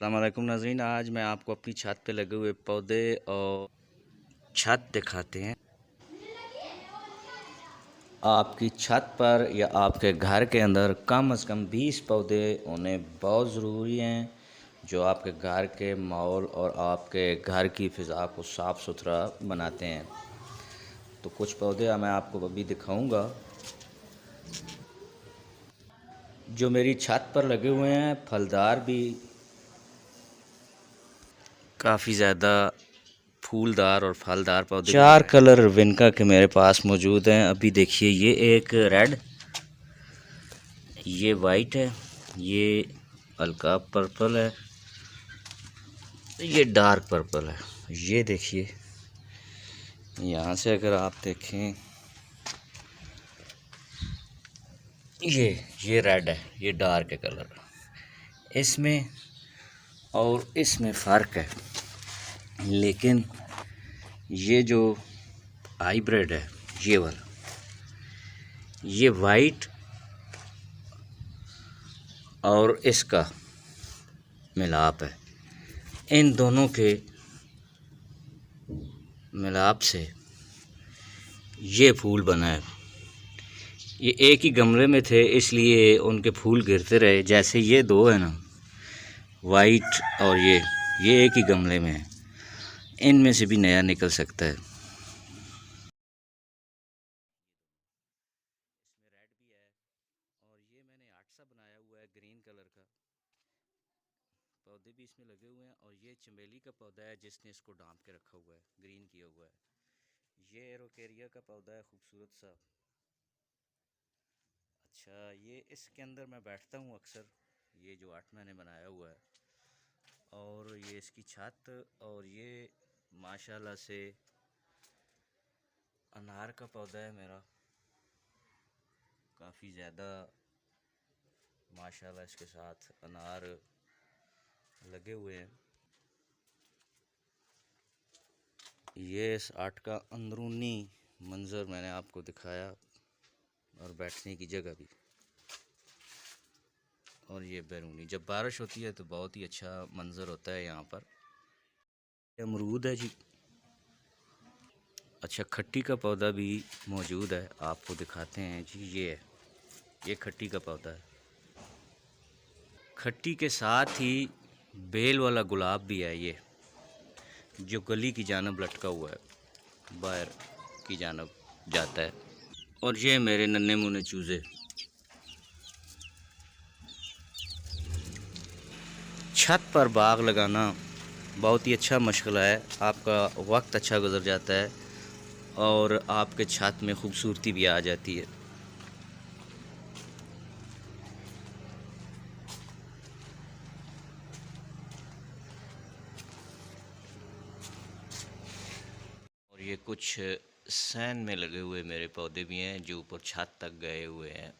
अस्सलाम वालेकुम नाज़रीन। आज मैं आपको अपनी छत पे लगे हुए पौधे और छत दिखाते हैं। आपकी छत पर या आपके घर के अंदर कम से कम 20 पौधे होने बहुत ज़रूरी हैं, जो आपके घर के माहौल और आपके घर की फ़िज़ा को साफ़ सुथरा बनाते हैं। तो कुछ पौधे मैं आपको अभी दिखाऊंगा जो मेरी छत पर लगे हुए हैं। फलदार भी काफ़ी ज़्यादा फूलदार और फलदार पौधे। 4 कलर विनका के मेरे पास मौजूद हैं। अभी देखिए, ये एक रेड, ये वाइट है, ये हल्का पर्पल है, ये डार्क पर्पल है। ये देखिए, यहाँ से अगर आप देखें, ये रेड है, ये डार्क है कलर। इसमें और इसमें फ़र्क है, लेकिन ये जो हाइब्रिड है, ये वाला, ये वाइट और इसका मिलाप है। इन दोनों के मिलाप से ये फूल बना है। ये एक ही गमले में थे, इसलिए उनके फूल गिरते रहे। जैसे ये दो है ना, वाइट और ये एक ही गमले में है। इनमें से भी नया निकल सकता है। इसमें रेड भी है, और ये मैंने आठ सा बनाया हुआ है ग्रीन कलर का। पौधे भी इसमें लगे हुए हैं, और ये चमेली का पौधा है जिसने इसको ढांप के रखा हुआ है, ग्रीन किया हुआ है। ये एरोकेरिया का पौधा है, खूबसूरत सा। अच्छा, ये इसके अंदर मैं बैठता हूँ अक्सर, ये जो आठ मैंने बनाया हुआ है। और ये इसकी छत, और ये माशाल्लाह से अनार का पौधा है मेरा। काफ़ी ज़्यादा माशाल्लाह इसके साथ अनार लगे हुए हैं। ये इस आर्ट का अंदरूनी मंज़र मैंने आपको दिखाया, और बैठने की जगह भी। और ये बैरूनी, जब बारिश होती है तो बहुत ही अच्छा मंज़र होता है यहाँ पर। अमरूद है जी। अच्छा, खट्टी का पौधा भी मौजूद है, आपको दिखाते हैं जी। ये खट्टी का पौधा है। खट्टी के साथ ही बेल वाला गुलाब भी है, ये जो गली की जानब लटका हुआ है, बाहर की जानब जाता है। और ये मेरे नन्हे मुन्ने चूज़े। छत पर बाग लगाना बहुत ही अच्छा मशगला है। आपका वक्त अच्छा गुजर जाता है, और आपके छत में खूबसूरती भी आ जाती है। और ये कुछ सैन में लगे हुए मेरे पौधे भी हैं, जो ऊपर छत तक गए हुए हैं।